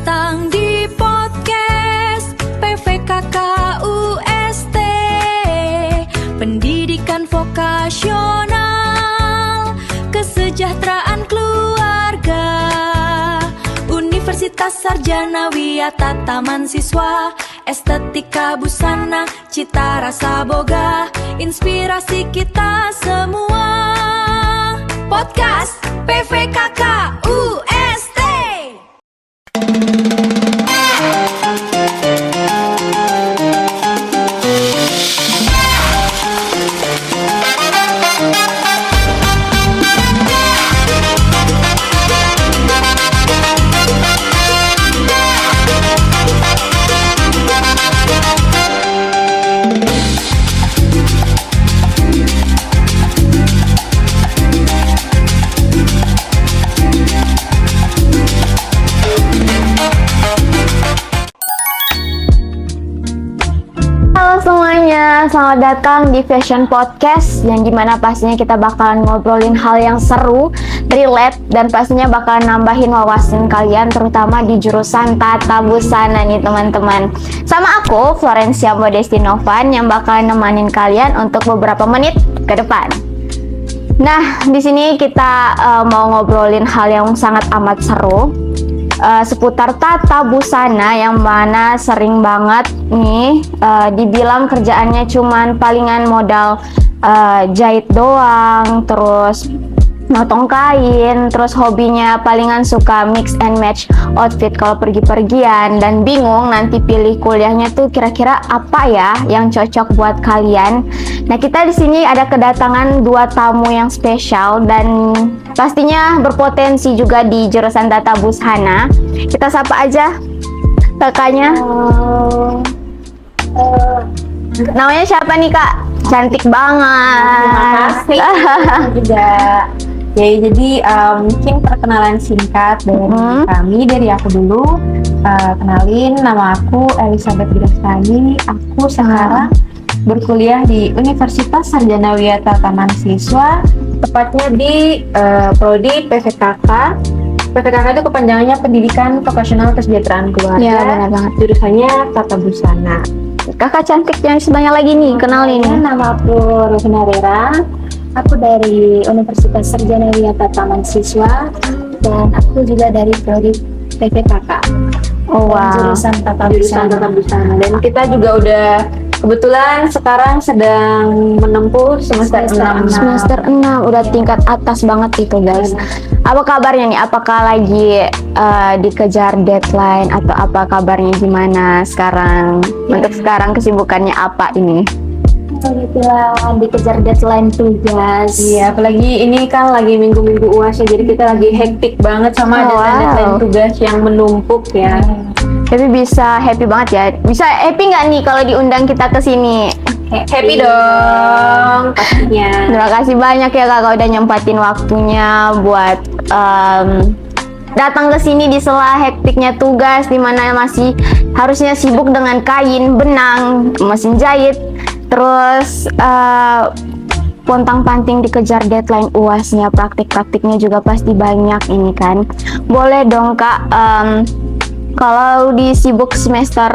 datang di podcast PVKK UST, pendidikan vokasional, kesejahteraan keluarga, Universitas Sarjana Wiyata Taman Siswa, estetika busana, cita rasa boga, inspirasi kita semua. Podcast PVKK UST. Semuanya, selamat datang di Fashion Podcast, yang dimana pastinya kita bakalan ngobrolin hal yang seru, relate, dan pastinya bakalan nambahin wawasan kalian, terutama di jurusan tata busana nih teman-teman. Sama aku, Florencia Modesti Novan, yang bakalan nemanin kalian untuk beberapa menit ke depan. Nah, di sini kita mau ngobrolin hal yang sangat amat seru, seputar tata busana, yang mana sering banget nih dibilang kerjaannya cuman palingan modal jahit doang, terus motong kain, terus hobinya palingan suka mix and match outfit kalau pergi-pergian, dan bingung nanti pilih kuliahnya tuh kira-kira apa ya yang cocok buat kalian. Nah, kita di sini ada kedatangan dua tamu yang spesial dan pastinya berpotensi juga di jurusan tata busana. Kita sapa aja kakaknya. Namanya siapa nih kak? Cantik banget. Terima kasih juga. Ya, jadi mungkin perkenalan singkat dari aku dulu. Kenalin, nama aku Elizabeth Grestani. Aku sekarang berkuliah di Universitas Sarjana Wiyata Taman Siswa, tepatnya di prodi PVKK. PVKK itu kepanjangannya Pendidikan Vokasional Kesejahteraan Keluarga. Ya, benar banget. Jurusannya Tata Busana. Kakak cantik yang sebanyak lagi nih, kenalin. Nama aku Rosina Rera. Aku dari Universitas Sarjana Wiyata Taman Siswa, dan aku juga dari prodi PVKK. Oh wow. Jurusan Tata Busana. Dan kita juga udah kebetulan sekarang sedang menempuh semester 6. Semester 6 udah tingkat atas banget itu guys. Apa kabarnya nih? Apakah lagi dikejar deadline atau apa kabarnya, gimana sekarang? Untuk sekarang kesibukannya apa ini? Kebetulan dikejar deadline tugas. Iya, apalagi ini kan lagi minggu-minggu UAS ya, jadi kita lagi hektik banget sama deadline tugas yang menumpuk ya. Tapi bisa happy banget ya. Bisa happy nggak nih kalau diundang kita ke sini? Happy dong pastinya. Terima kasih banyak ya kakak udah nyempatin waktunya buat datang ke sini di sela hektiknya tugas, dimana masih harusnya sibuk dengan kain, benang, mesin jahit, terus pontang-panting dikejar deadline UASnya, praktik-praktiknya juga pasti banyak ini kan. Boleh dong kak, kalau disibuk semester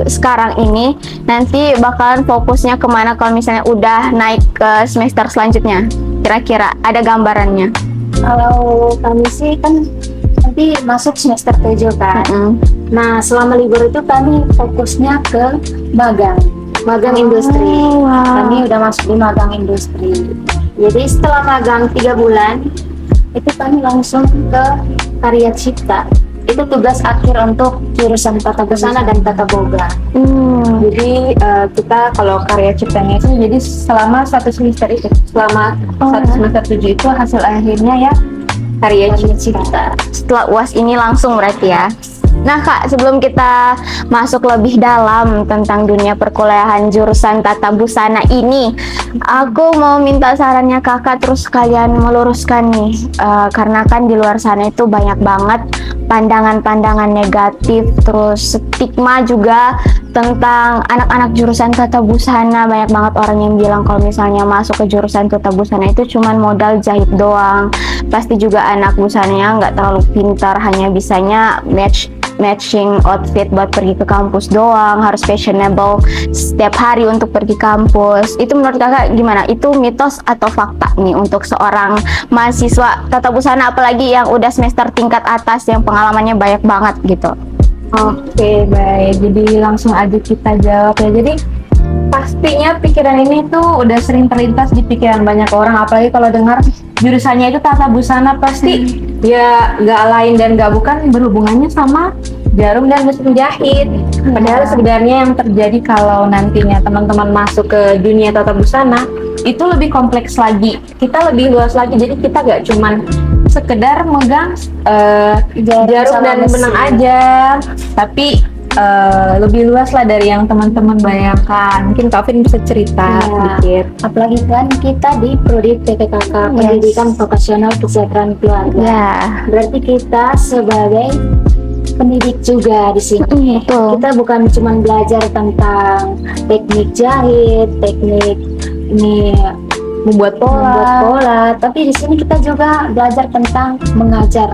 sekarang ini, nanti bakalan fokusnya kemana kalau misalnya udah naik ke semester selanjutnya? Kira-kira ada gambarannya? Kalau kami sih kan nanti masuk semester 7 kan. Nah, selama libur itu kami fokusnya ke magang industri. Wow. Kami udah masuk di magang industri. Jadi setelah magang 3 bulan, itu kami langsung ke karya cipta. Itu tugas akhir untuk jurusan tata busana dan tata boga. Jadi kita kalau karya ciptanya itu jadi selama satu semester itu, selama satu semester 7 itu hasil akhirnya ya karya cipta. Setelah UAS ini langsung berarti ya. Nah kak, sebelum kita masuk lebih dalam tentang dunia perkuliahan jurusan tata busana ini, aku mau minta sarannya kakak, terus kalian meluruskan nih, karena kan di luar sana itu banyak banget pandangan-pandangan negatif, terus stigma juga tentang anak-anak jurusan tata busana. Banyak banget orang yang bilang kalau misalnya masuk ke jurusan tata busana itu cuman modal jahit doang, pasti juga anak busananya nggak terlalu pintar, hanya bisanya match matching outfit buat pergi ke kampus doang, harus fashionable setiap hari untuk pergi kampus. Itu menurut kakak gimana? Itu mitos atau fakta nih untuk seorang mahasiswa tata busana, apalagi yang udah semester tingkat atas yang pengalamannya banyak banget gitu? Oke, baik. Jadi langsung aja kita jawab ya. Jadi pastinya pikiran ini tuh udah sering terlintas di pikiran banyak orang, apalagi kalau dengar jurusannya itu tata busana, pasti ya nggak lain dan nggak bukan berhubungannya sama jarum dan mesin jahit. Padahal sebenarnya yang terjadi kalau nantinya teman-teman masuk ke dunia tata busana itu lebih kompleks lagi, kita lebih luas lagi. Jadi kita nggak cuman sekedar megang jarum dan benang aja, tapi lebih luas lah dari yang teman-teman bayangkan. Mungkin Kak Vin bisa cerita sedikit. Apalagi kan kita di prodi PPKK, Pendidikan Vokasional Kesejahteraan Keluarga. Ya. Berarti kita sebagai pendidik juga di sini. Betul. Kita bukan cuma belajar tentang teknik jahit, teknik ini Membuat pola, tapi di sini kita juga belajar tentang mengajar,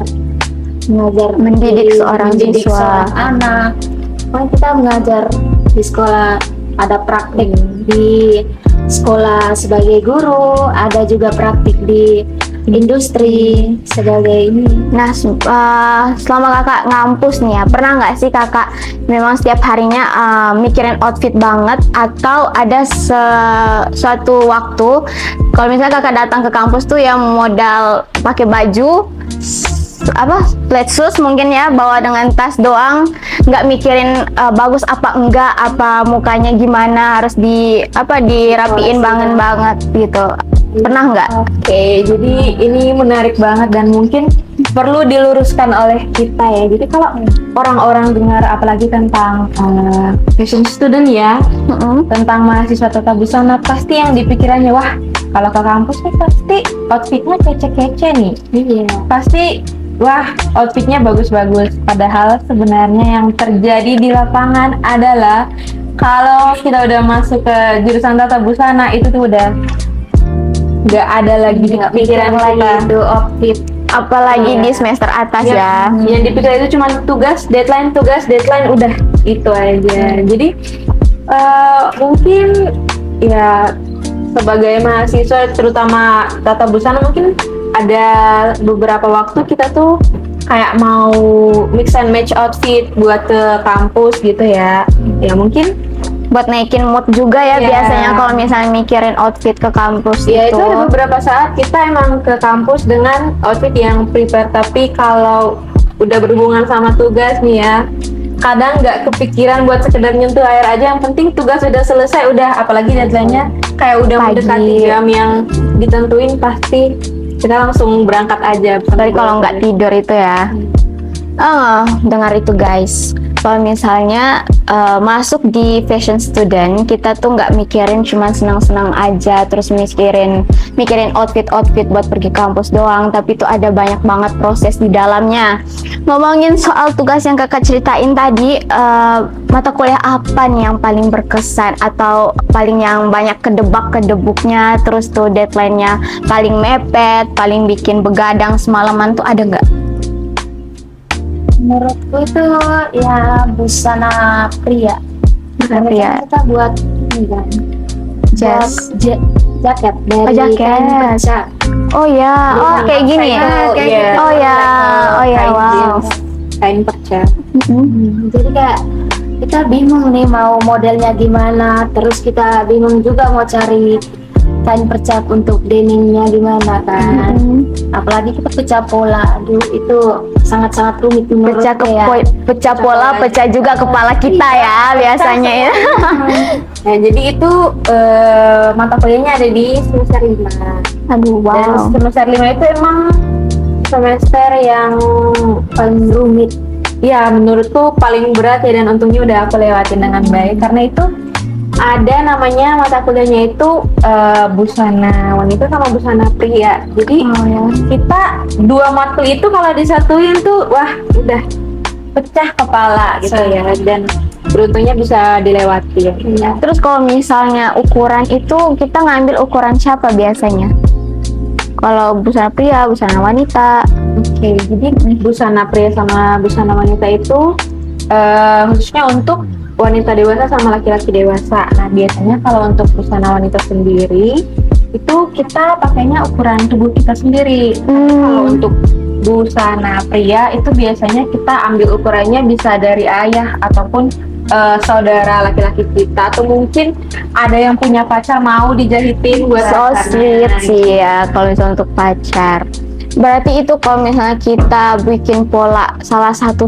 Mendidik seorang siswa. seorang anak. Pokoknya kita mengajar di sekolah, ada praktik di sekolah sebagai guru, ada juga praktik di industri sebagai ini. Nah, selama kakak ngampus nih ya, pernah nggak sih kakak memang setiap harinya mikirin outfit banget, atau ada suatu waktu kalau misalnya kakak datang ke kampus tuh yang modal pakai baju flat shoes mungkin ya, bawa dengan tas doang, nggak mikirin bagus apa enggak, apa mukanya gimana, harus dirapiin banget gitu. Pernah nggak? Oke, jadi ini menarik banget dan mungkin perlu diluruskan oleh kita ya. Jadi kalau orang-orang dengar apalagi tentang fashion student ya, tentang mahasiswa tata busana, pasti yang dipikirannya, wah kalau ke kampus nih pasti outfitnya kece-kece nih. Iya. Pasti wah outfitnya bagus-bagus. Padahal sebenarnya yang terjadi di lapangan adalah kalau kita udah masuk ke jurusan tata busana itu tuh udah nggak ada lagi di pikiran kita itu outfit. Apalagi di semester atas ya. Yang dipikir itu cuma tugas, deadline, udah itu aja. Jadi mungkin ya sebagai mahasiswa terutama tata busana mungkin ada beberapa waktu kita tuh kayak mau mix and match outfit buat ke kampus gitu ya. Ya mungkin Buat naikin mood juga ya, biasanya kalau misalnya mikirin outfit ke kampus ya itu ada beberapa saat kita emang ke kampus dengan outfit yang prepare, tapi kalau udah berhubungan sama tugas nih ya, kadang nggak kepikiran buat sekedar nyentuh air aja, yang penting tugas udah selesai, udah apalagi deadline-nya kayak udah mendekati jam yang ditentuin, pasti kita langsung berangkat aja. Apalagi kalau nggak tidur itu ya. Dengar itu guys, kalau misalnya masuk di fashion student, kita tuh nggak mikirin cuma senang-senang aja terus mikirin outfit buat pergi kampus doang, tapi tuh ada banyak banget proses di dalamnya. Ngomongin soal tugas yang kakak ceritain tadi, mata kuliah apa nih yang paling berkesan atau paling yang banyak kedebuknya, terus tuh deadline-nya paling mepet, paling bikin begadang semalaman, tuh ada nggak? Menurutku itu ya busana pria. Pria. Kita buat ini kan, jaket dari jaket. kain perca. Oh ya, kayak gini. Oh ya, wow. Kain perca. Jadi kayak kita bingung nih mau modelnya gimana, terus kita bingung juga mau cari kain perca untuk denimnya gimana kan. Apalagi kita pecah pola, aduh itu sangat-sangat rumit menurutku ya. Pecah pola, pecah juga kepala kita ya biasanya ya. Nah, jadi itu mata kuliahnya ada di semester 5. Aduh, wow. Dan semester 5 itu emang semester yang paling rumit. Ya, menurutku paling berat ya, dan untungnya udah aku lewatin dengan baik. Karena itu ada namanya mata kuliahnya itu busana wanita sama busana pria. Jadi kita dua matkul itu kalau disatuin tuh wah udah pecah kepala gitu ya, dan beruntungnya bisa dilewati ya. Terus kalau misalnya ukuran itu kita ngambil ukuran siapa biasanya? Kalau busana pria, busana wanita. Oke, jadi busana pria sama busana wanita itu khususnya untuk wanita dewasa sama laki-laki dewasa. Nah, biasanya kalau untuk busana wanita sendiri itu kita pakainya ukuran tubuh kita sendiri. Kalau untuk busana pria itu biasanya kita ambil ukurannya bisa dari ayah ataupun saudara laki-laki kita, atau mungkin ada yang punya pacar mau dijahitin buat So pacarnya. sweet sih ya kalau misalnya untuk pacar. Berarti itu kalau misalnya kita bikin pola salah satu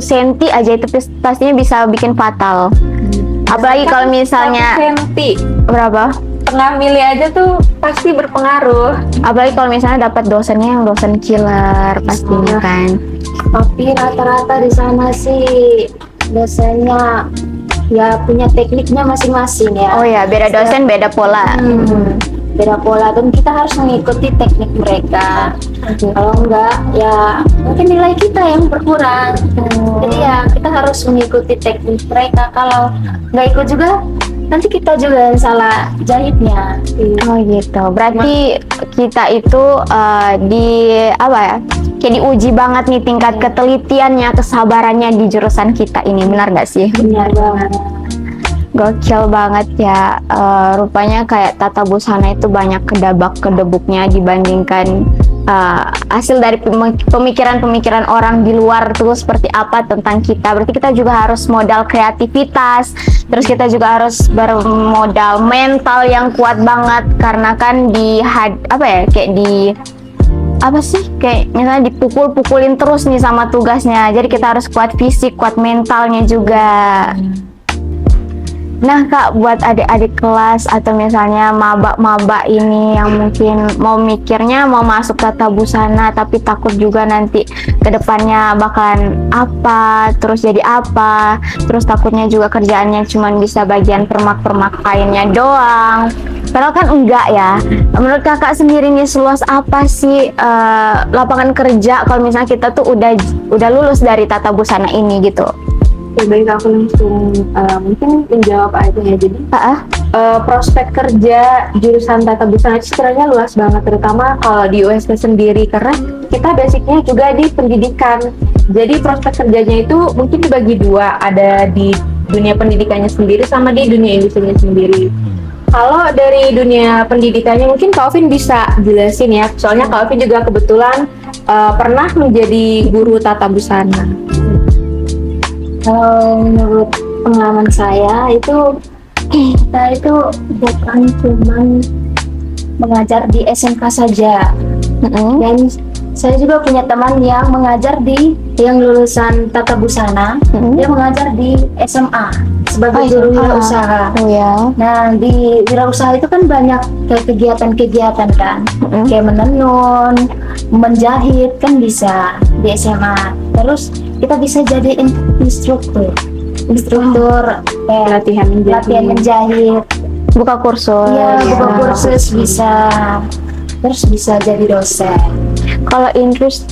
senti aja itu pastinya bisa bikin fatal. Apalagi kalau misalnya 1 senti berapa? tengah mili aja tuh pasti berpengaruh. Apalagi kalau misalnya dapat dosennya yang dosen killer pastinya kan. Tapi rata-rata di sana sih dosennya ya punya tekniknya masing-masing ya. Oh ya, beda dosen beda pola. Beda pola dan kita harus mengikuti teknik mereka. Kalau enggak ya mungkin nilai kita yang berkurang. Jadi ya kita harus mengikuti teknik mereka. Kalau nggak ikut juga nanti kita juga yang salah jahitnya. Oh gitu. Berarti kita itu di apa ya? Kayak diuji banget nih tingkat ketelitiannya, kesabarannya di jurusan kita ini. Benar nggak sih? Benar banget. Gokil banget ya. Rupanya kayak tata busana itu banyak kedebak-kedebuknya dibandingkan hasil dari pemikiran-pemikiran orang di luar tuh seperti apa tentang kita. Berarti kita juga harus modal kreativitas, terus kita juga harus bermodal mental yang kuat banget karena kan kayak misalnya dipukul-pukulin terus nih sama tugasnya. Jadi kita harus kuat fisik, kuat mentalnya juga. Nah Kak, buat adik-adik kelas atau misalnya maba-maba ini yang mungkin mau mikirnya mau masuk tata busana tapi takut juga nanti kedepannya bakalan apa, terus jadi apa, terus takutnya juga kerjaannya cuma bisa bagian permak-permak kainnya doang. Padahal kan enggak ya. Menurut kakak sendiri nih seluas apa sih lapangan kerja kalau misalnya kita tuh udah lulus dari tata busana ini gitu? Baik, aku langsung mungkin menjawab aja ya. Jadi prospek kerja jurusan tata busana itu sebenarnya luas banget, terutama kalau di UST sendiri karena kita basicnya juga di pendidikan. Jadi prospek kerjanya itu mungkin dibagi dua, ada di dunia pendidikannya sendiri sama di dunia industrinya sendiri. Kalau dari dunia pendidikannya mungkin Kak Ovin bisa jelasin ya, soalnya Kak Ovin juga kebetulan pernah menjadi guru tata busana. Kalau menurut pengalaman saya itu kita itu bukan cuma mengajar di SMK saja. Dan saya juga punya teman yang mengajar yang lulusan tata busana, dia mengajar di SMA sebagai guru wirausaha. Oh ya. Nah di wirausaha itu kan banyak kayak kegiatan-kegiatan kan, kayak menenun, menjahit kan bisa di SMA. Terus kita bisa jadi instruktur kayak latihan menjahit. Buka kursus. Iya, buka kursus bisa. Terus bisa jadi dosen. Kalau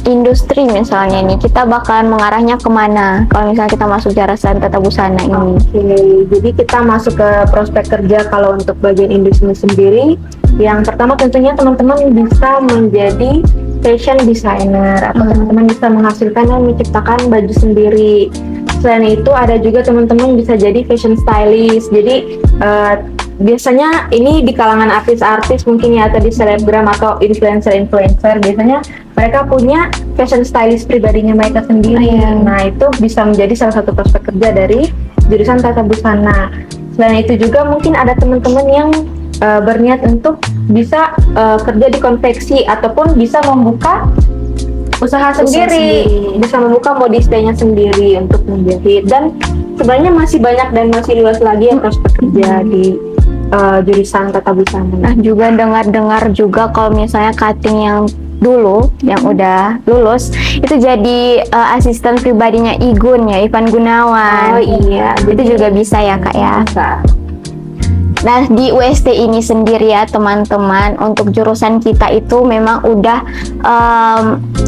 industri misalnya nih, kita bakalan mengarahnya kemana? Kalau misalnya kita masuk jurusan tata busana ini. Oke, jadi kita masuk ke prospek kerja kalau untuk bagian industri sendiri. Yang pertama tentunya teman-teman bisa menjadi fashion designer atau teman-teman bisa menghasilkan dan menciptakan baju sendiri. Selain itu ada juga teman-teman bisa jadi fashion stylist. Jadi biasanya ini di kalangan artis-artis mungkin ya, atau di selebgram atau influencer biasanya mereka punya fashion stylist pribadinya mereka sendiri. Nah itu bisa menjadi salah satu prospek kerja dari jurusan tata busana. Selain itu juga mungkin ada teman-teman yang berniat untuk bisa kerja di konveksi ataupun bisa membuka usaha sendiri, bisa membuka modistenya sendiri untuk menjahit. Dan sebenarnya masih banyak dan masih luas lagi ya prospek kerja di jurusan tata busana. Nah juga dengar-dengar juga kalau misalnya cutting yang dulu yang udah lulus itu jadi asisten pribadinya Igun ya, Ivan Gunawan. Oh iya, itu juga bisa ya Kak ya. Bisa. Nah di UST ini sendiri ya teman-teman, untuk jurusan kita itu memang udah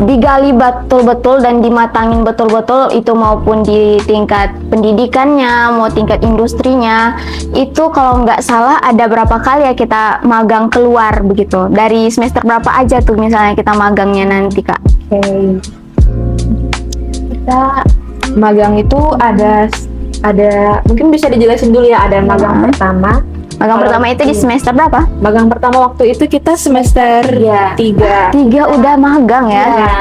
digali betul-betul dan dimatangin betul-betul, itu maupun di tingkat pendidikannya, mau tingkat industrinya. Itu kalau nggak salah ada berapa kali ya kita magang keluar begitu. Dari semester berapa aja tuh misalnya kita magangnya nanti Kak? Kita magang itu ada mungkin bisa dijelasin dulu ya, ada magang pertama. Magang pertama itu di semester berapa? Magang pertama waktu itu kita semester 3. 3 udah magang ya? Ya.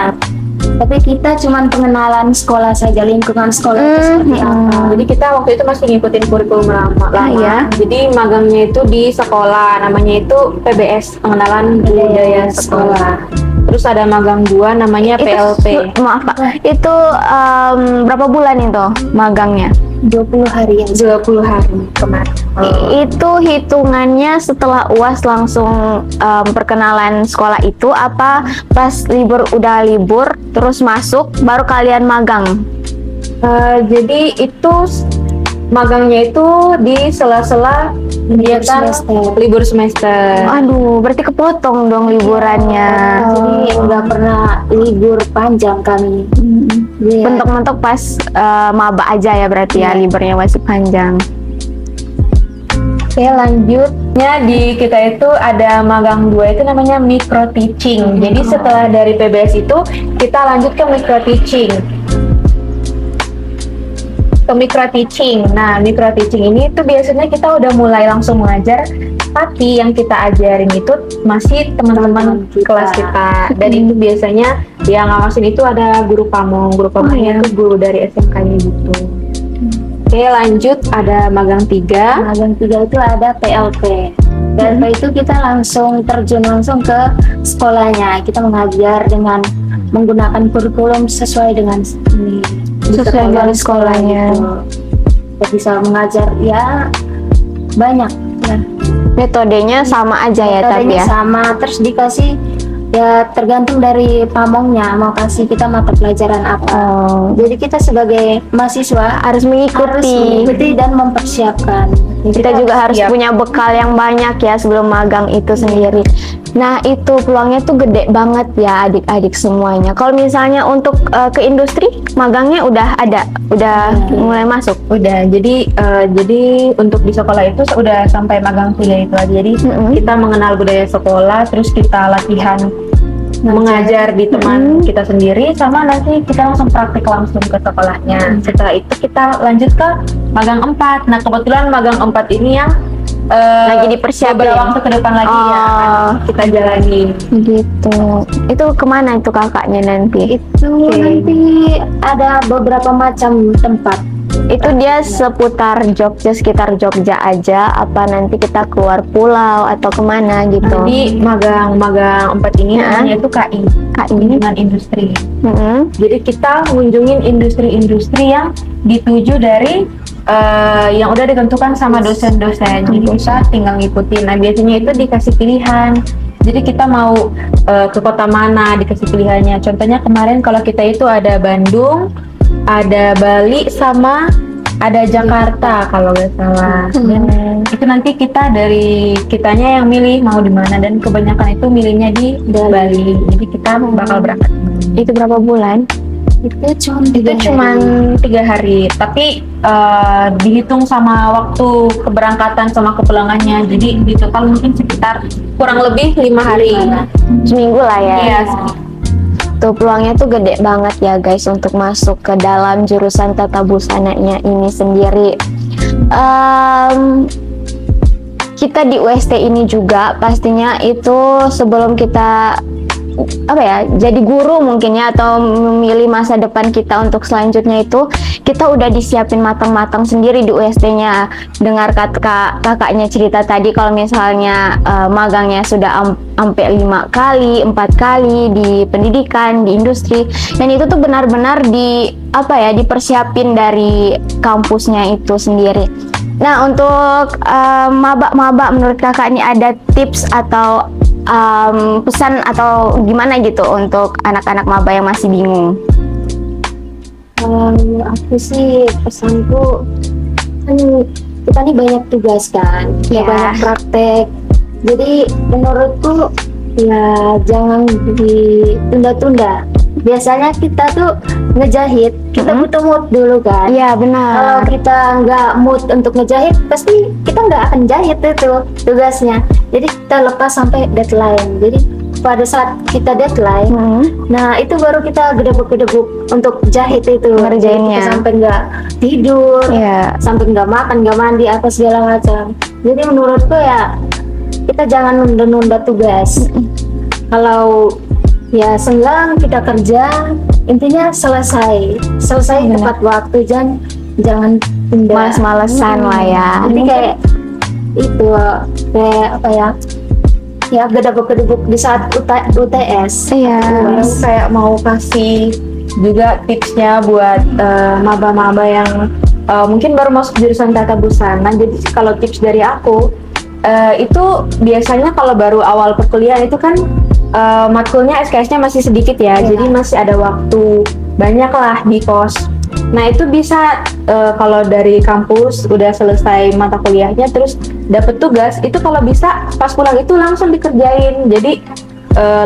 Tapi kita cuman pengenalan sekolah saja, lingkungan sekolah itu seperti apa. Jadi kita waktu itu masih ngikutin kurikulum lama. Iya. Jadi magangnya itu di sekolah, namanya itu PBS, pengenalan budaya sekolah. Terus ada magang 2 namanya PLP. Maaf Pak, itu berapa bulan itu magangnya? 20 hari aja. 20 hari kemarin. Itu hitungannya setelah UAS langsung perkenalan sekolah itu, apa pas udah libur terus masuk baru kalian magang? Jadi itu magangnya itu di sela-sela kegiatan libur semester. Aduh, berarti kepotong dong liburannya. Jadi nggak pernah libur panjang kami. Iya. Mentok-mentok pas maba aja ya berarti ya, liburnya masih panjang. Oke, lanjutnya di kita itu ada magang 2 itu namanya micro teaching. Jadi setelah dari PBS itu kita lanjut ke micro teaching. Nah, micro teaching ini tuh biasanya kita udah mulai langsung mengajar, tapi yang kita ajarin itu masih teman-teman kelas kita. Dan itu biasanya yang ngawasin itu ada guru pamong. Guru pamongnya itu guru dari SMK-nya gitu. Oke, lanjut ada magang 3. Magang 3 itu ada PLP. PLP itu kita langsung terjun langsung ke sekolahnya. Kita mengajar dengan menggunakan kurikulum sesuai dengan ini. Sesuai dengan sekolahnya. Kita bisa mengajar ya banyak ya. Metodenya sama aja ya tapi Metodenya ya. sama, terus dikasih ya tergantung dari pamongnya mau kasih kita mata pelajaran apa. Jadi kita sebagai mahasiswa Harus harus mengikuti. mengikuti dan mempersiapkan. Kita juga harus punya bekal yang banyak ya sebelum magang itu sendiri. Nah itu peluangnya tuh gede banget ya adik-adik semuanya. Kalau misalnya untuk ke industri, magangnya udah ada, udah mulai masuk. Udah, jadi untuk di sekolah itu udah sampai magang 3 itu aja. Jadi kita mengenal budaya sekolah, terus kita latihan mengajar di teman kita sendiri, sama nanti kita langsung praktik langsung ke sekolahnya. Setelah itu kita lanjut ke magang 4. Nah kebetulan magang 4 ini yang Lagi dipersiapin. beberapa waktu ke depan lagi ya akan kita jalani. Gitu. Itu kemana itu kakaknya nanti? Itu nanti ada beberapa macam tempat. Itu dia seputar Jogja, sekitar Jogja aja, apa nanti kita keluar pulau atau kemana gitu? Jadi magang 4 ini namanya itu KI, Kunjungan Industri. Jadi kita ngunjungin industri-industri yang dituju dari yang udah ditentukan sama dosen-dosen. Jadi kita tinggal ngikutin. Nah biasanya itu dikasih pilihan. Jadi kita mau ke kota mana, dikasih pilihannya. Contohnya kemarin kalau kita itu ada Bandung, ada Bali, sama ada Jakarta kalau nggak salah. Dan itu nanti kita dari kitanya yang milih mau di mana, dan kebanyakan itu milihnya di Bali. Jadi kita bakal berangkat. Itu berapa bulan? Itu Cuma 3 hari, tapi dihitung sama waktu keberangkatan sama kepulangannya. Jadi di total mungkin sekitar kurang lebih 5 hari. Seminggu lah ya. Iya. Tuh peluangnya tuh gede banget ya guys untuk masuk ke dalam jurusan tata busananya ini sendiri. Kita di UST ini juga pastinya itu sebelum kita jadi guru mungkin ya, atau memilih masa depan kita untuk selanjutnya, itu kita udah disiapin matang-matang sendiri di UST-nya. Dengar kakaknya cerita tadi kalau misalnya magangnya sudah sampai 5 kali, 4 kali di pendidikan, di industri, dan itu tuh benar-benar dipersiapin dari kampusnya itu sendiri. Nah untuk maba-maba, menurut kakak ini ada tips atau pesan atau gimana gitu untuk anak-anak maba yang masih bingung? Aku sih pesanku, kan kita nih banyak tugas kan, banyak praktek. Jadi menurutku ya jangan ditunda-tunda. Biasanya kita tuh ngejahit, kita butuh mood dulu kan. Iya benar. Kalau kita nggak mood untuk ngejahit, pasti kita nggak akan jahit itu tugasnya. Jadi kita lepas sampai deadline. Jadi pada saat kita deadline, nah itu baru kita gedebuk-gedebuk untuk jahit itu. Ngerjainnya. Kita sampai nggak tidur, Iya. sampai nggak makan, nggak mandi, apa segala macam. Jadi menurutku ya kita jangan nunda-nunda tugas. Kalau ya senggang kita kerja, intinya selesai Benar. tepat waktu, jangan tunda. Males-malesan lah ya. Jadi kayak itu kayak apa ya gedebuk-gedebuk di saat UTS. Iya. Aku kayak mau kasih juga tipsnya buat maba-maba yang mungkin baru masuk jurusan tata busana. Jadi kalau tips dari aku itu biasanya kalau baru awal perkuliahan itu kan matkulnya SKS-nya masih sedikit ya, jadi masih ada waktu banyak lah di kos. Nah itu bisa kalau dari kampus udah selesai mata kuliahnya terus dapet tugas, itu kalau bisa pas pulang itu langsung dikerjain, jadi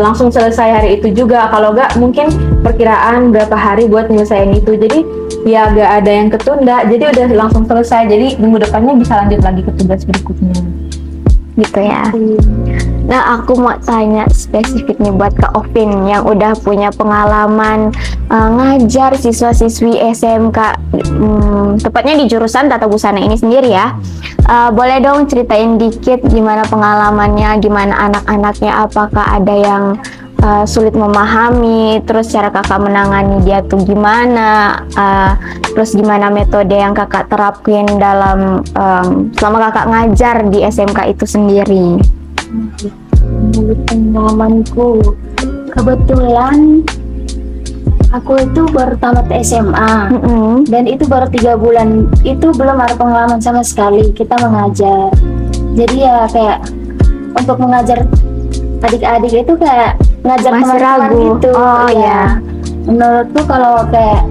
langsung selesai hari itu juga. Kalau enggak mungkin perkiraan berapa hari buat nyelesain itu, jadi ya gak ada yang ketunda, jadi udah langsung selesai, jadi minggu depannya bisa lanjut lagi ke tugas berikutnya Gitu ya. Nah, aku mau tanya spesifik nih buat Kak Ovin yang udah punya pengalaman ngajar siswa-siswi SMK, tepatnya di jurusan tata busana ini sendiri ya. Boleh dong ceritain dikit gimana pengalamannya, gimana anak-anaknya, apakah ada yang sulit memahami, terus cara kakak menangani dia tuh gimana, terus gimana metode yang kakak terapin dalam selama kakak ngajar di SMK itu sendiri. Menurut pengalamanku, kebetulan aku itu baru tamat SMA dan itu baru 3 bulan, itu belum ada pengalaman sama sekali kita mengajar. Jadi ya kayak untuk mengajar adik-adik itu kayak ngajar Masih teman-teman ragu. gitu. Oh, iya. Menurutku kalau kayak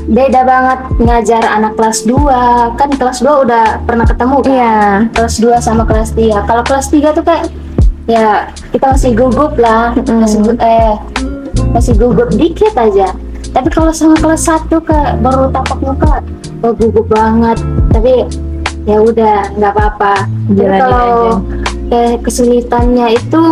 beda banget ngajar anak kelas 2, kan kelas 2 udah pernah ketemu kan? Iya. Kelas 2 sama kelas 3. Kalau kelas 3 tuh kayak ya kita masih gugup lah, masih gugup dikit aja. Tapi kalau sama kelas 1 kayak baru tatap muka, gugup banget. Tapi ya udah nggak apa-apa. Tapi Jalanin kalau aja. kayak kesulitannya itu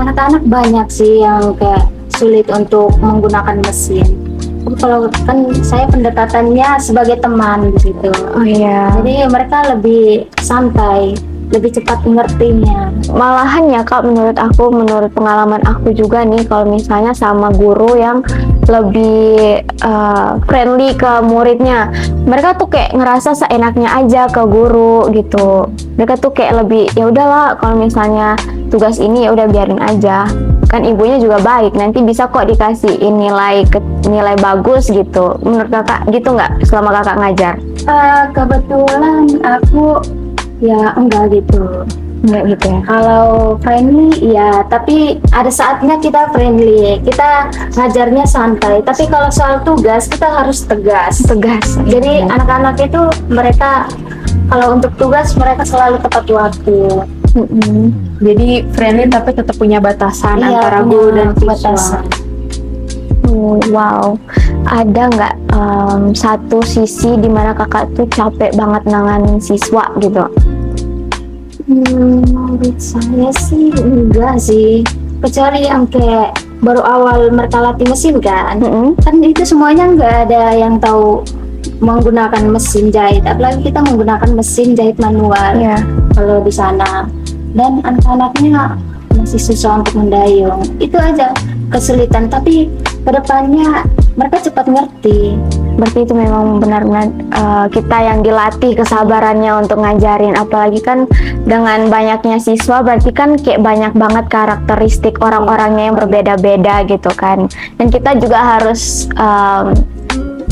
anak-anak banyak sih yang kayak sulit untuk menggunakan mesin. Tapi kalau kan saya pendekatannya sebagai teman gitu. Oh iya. Jadi mereka lebih santai, lebih cepat mengertinya. Malahan ya Kak, menurut pengalaman aku juga nih, kalau misalnya sama guru yang lebih friendly ke muridnya, mereka tuh kayak ngerasa seenaknya aja ke guru gitu. Mereka tuh kayak lebih ya udahlah, kalau misalnya tugas ini ya udah biarin aja, kan ibunya juga baik, nanti bisa kok dikasihin nilai bagus gitu. Menurut kakak gitu nggak selama kakak ngajar? Kebetulan aku ya enggak gitu. Enggak gitu ya? Kalau friendly ya, tapi ada saatnya kita friendly, kita ngajarnya santai. Tapi kalau soal tugas kita harus tegas. Tegas. Jadi anak-anak itu mereka kalau untuk tugas mereka selalu tepat waktu. Jadi friendly tapi tetap punya batasan antara punya guru dan batasan. siswa. Wow, ada nggak satu sisi dimana kakak tuh capek banget nanganin siswa gitu? Menurut saya sih enggak sih, kecuali yang kayak baru awal mereka latih mesin kan. Kan itu semuanya nggak ada yang tahu menggunakan mesin jahit, apalagi kita menggunakan mesin jahit manual. Iya. Kalau di sana, dan anak-anaknya masih susah untuk mendayung, itu aja kesulitan. Tapi kedepannya mereka cepat ngerti. Berarti itu memang benar-benar kita yang dilatih kesabarannya untuk ngajarin, apalagi kan dengan banyaknya siswa, berarti kan kayak banyak banget karakteristik orang-orangnya yang berbeda-beda gitu kan, dan kita juga harus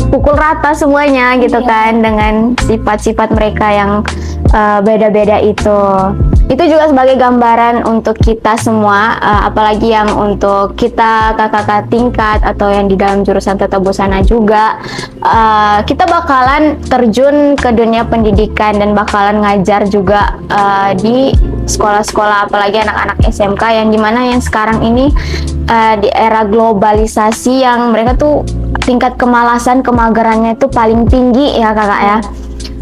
pukul rata semuanya gitu kan dengan sifat-sifat mereka yang beda-beda itu. Itu juga sebagai gambaran untuk kita semua, apalagi yang untuk kita kakak-kakak tingkat atau yang di dalam jurusan tata busana juga, kita bakalan terjun ke dunia pendidikan dan bakalan ngajar juga di sekolah-sekolah, apalagi anak-anak SMK yang dimana yang sekarang ini di era globalisasi yang mereka tuh tingkat kemalasan, kemagerannya itu paling tinggi ya kakak ya.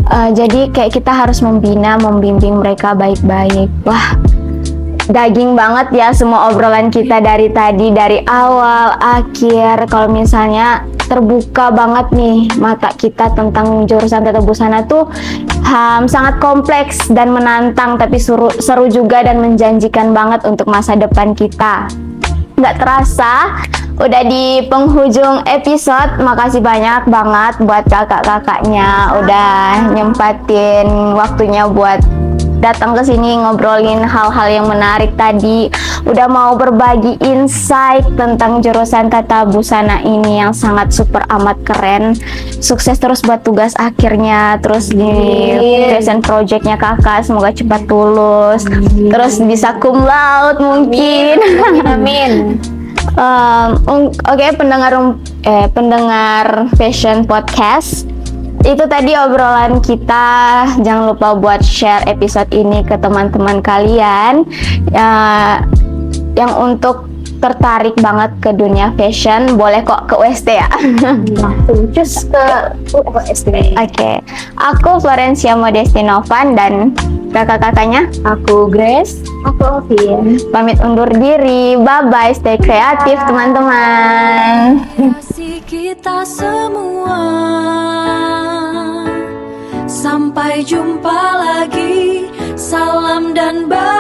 Jadi kayak kita harus membimbing mereka baik-baik. Wah, daging banget ya semua obrolan kita dari tadi, dari awal akhir. Kalau misalnya terbuka banget nih mata kita tentang jurusan tata busana tuh sangat kompleks dan menantang, tapi seru juga dan menjanjikan banget untuk masa depan kita. Nggak terasa udah di penghujung episode. Makasih banyak banget buat kakak-kakaknya udah nyempatin waktunya buat datang ke sini ngobrolin hal-hal yang menarik tadi. Udah mau berbagi insight tentang jurusan tata busana ini yang sangat super amat keren. Sukses terus buat tugas akhirnya, terus di fashion projectnya kakak, semoga cepat lulus. Terus bisa cum laude mungkin. Amin. Oke, pendengar fashion podcast, itu tadi obrolan kita. Jangan lupa buat share episode ini ke teman-teman kalian yang untuk tertarik banget ke dunia fashion. Boleh kok ke UST ya. Terus ke UST. Oke, aku Florencia Modestinovan dan kakak-kakaknya Aku Grace. Aku Ovin. pamit undur diri. Bye bye, stay kreatif teman-teman. Kasih kita semua. Sampai jumpa lagi. Salam dan bye.